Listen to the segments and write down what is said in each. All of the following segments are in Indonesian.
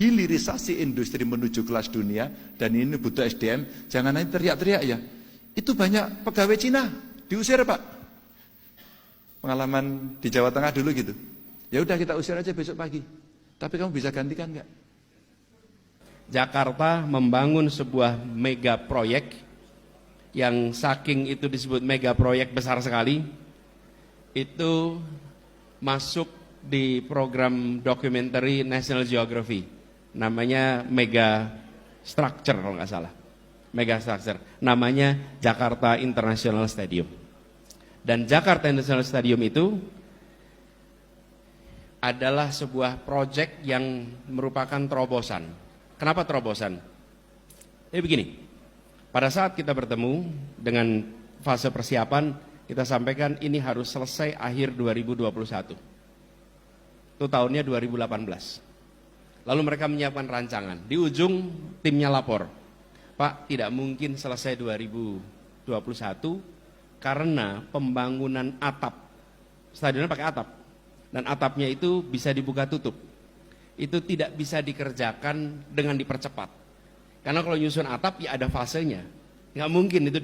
hilirisasi industri menuju kelas dunia, dan ini butuh SDM, jangan nanti teriak-teriak ya. Itu banyak pegawai Cina diusir Pak. Pengalaman di Jawa Tengah dulu gitu. Ya udah kita usir aja besok pagi. Tapi kamu bisa gantikan nggak? Jakarta membangun sebuah mega proyek yang saking itu disebut mega proyek besar sekali. Itu masuk di program documentary National Geography, namanya Mega Structure kalau nggak salah, Mega Structure, namanya Jakarta International Stadium. Dan Jakarta International Stadium itu adalah sebuah proyek yang merupakan terobosan. Kenapa terobosan? Begini, pada saat kita bertemu dengan fase persiapan, kita sampaikan ini harus selesai akhir 2021. Itu tahunnya 2018. Lalu mereka menyiapkan rancangan. Di ujung timnya lapor, Pak, tidak mungkin selesai 2021 karena pembangunan atap. Stadionnya pakai atap. Dan atapnya itu bisa dibuka tutup. Itu tidak bisa dikerjakan dengan dipercepat. Karena kalau nyusun atap ya ada fasenya. Nggak mungkin itu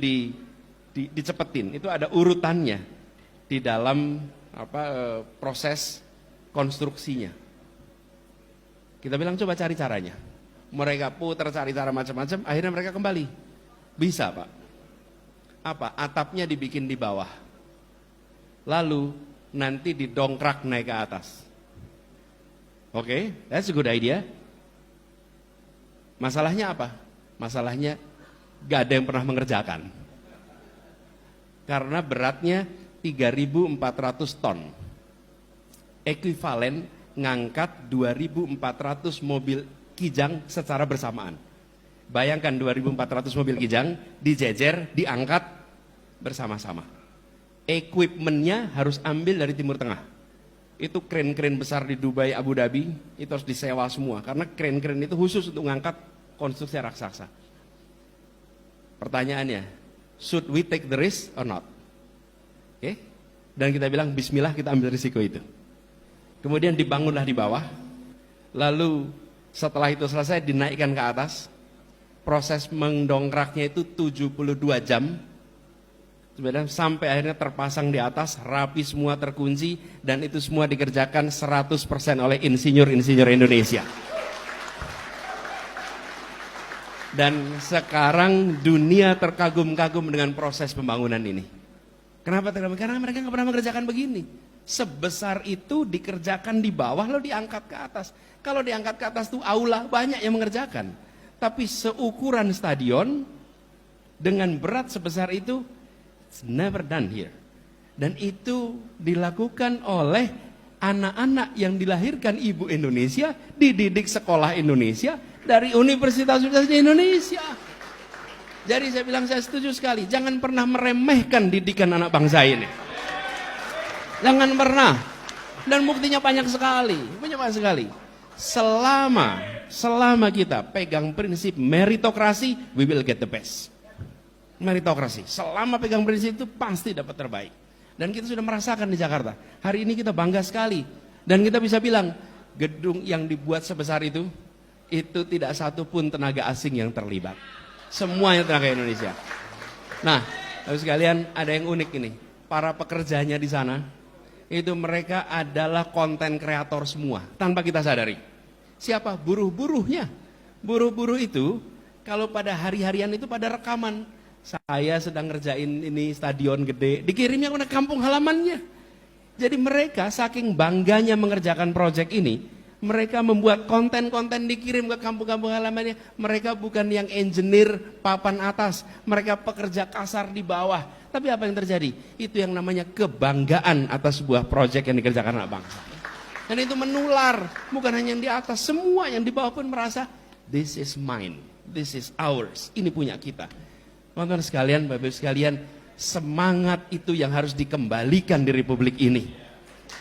dicepetin. Itu ada urutannya di dalam proses konstruksinya. Kita bilang coba cari caranya. Mereka putar cari cara macam-macam, akhirnya mereka kembali. Bisa Pak. Apa? Atapnya dibikin di bawah. Lalu nanti didongkrak naik ke atas. Oke, that's a good idea. Masalahnya apa? Masalahnya gak ada yang pernah mengerjakan. Karena beratnya 3.400 ton. Ekuivalen ngangkat 2.400 mobil Kijang secara bersamaan. Bayangkan 2.400 mobil Kijang dijejer, diangkat bersama-sama. Equipmentnya harus ambil dari Timur Tengah. Itu kren-kren besar di Dubai, Abu Dhabi, itu harus disewa semua. Karena kren-kren itu khusus untuk mengangkat konstruksi raksasa. Pertanyaannya, should we take the risk or not? Oke? Dan kita bilang, bismillah kita ambil risiko itu. Kemudian dibangunlah di bawah, lalu setelah itu selesai dinaikkan ke atas. Proses mendongkraknya itu 72 jam. Sebenarnya sampai akhirnya terpasang di atas, rapi semua, terkunci, dan itu semua dikerjakan 100% oleh insinyur-insinyur Indonesia. Dan sekarang dunia terkagum-kagum dengan proses pembangunan ini. Kenapa terkagum? Karena mereka nggak pernah mengerjakan begini. Sebesar itu dikerjakan di bawah lalu diangkat ke atas. Kalau diangkat ke atas tuh aula banyak yang mengerjakan. Tapi seukuran stadion dengan berat sebesar itu, it's never done here. Dan itu dilakukan oleh anak-anak yang dilahirkan ibu Indonesia, dididik sekolah Indonesia dari universitas-universitas di Indonesia. Jadi saya bilang saya setuju sekali, jangan pernah meremehkan didikan anak bangsa ini. Jangan pernah. Dan buktinya banyak sekali, banyak sekali. Selama kita pegang prinsip meritokrasi, we will get the best. Meritokrasi, selama pegang prinsip itu pasti dapat terbaik. Dan kita sudah merasakan di Jakarta. Hari ini kita bangga sekali. Dan kita bisa bilang, gedung yang dibuat sebesar itu tidak satu pun tenaga asing yang terlibat. Semuanya tenaga Indonesia. Nah, lalu sekalian ada yang unik ini. Para pekerjanya di sana, itu mereka adalah konten kreator semua, tanpa kita sadari. Siapa? Buruh-buruhnya. Buruh-buruh itu, kalau pada hari-harian itu pada rekaman. Saya sedang ngerjain ini stadion gede, dikirimnya ke kampung halamannya. Jadi mereka saking bangganya mengerjakan proyek ini, mereka membuat konten-konten dikirim ke kampung-kampung halamannya. Mereka bukan yang engineer papan atas, mereka pekerja kasar di bawah. Tapi apa yang terjadi? Itu yang namanya kebanggaan atas sebuah proyek yang dikerjakan anak bangsa. Dan itu menular, bukan hanya yang di atas, semua yang di bawah pun merasa, this is mine, this is ours, ini punya kita. Teman-teman sekalian, Bapak-Ibu sekalian, semangat itu yang harus dikembalikan di Republik ini.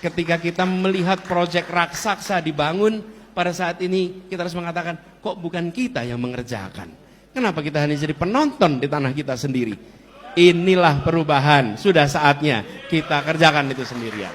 Ketika kita melihat proyek raksasa dibangun, pada saat ini kita harus mengatakan, kok bukan kita yang mengerjakan? Kenapa kita hanya jadi penonton di tanah kita sendiri? Inilah perubahan, sudah saatnya kita kerjakan itu sendirian.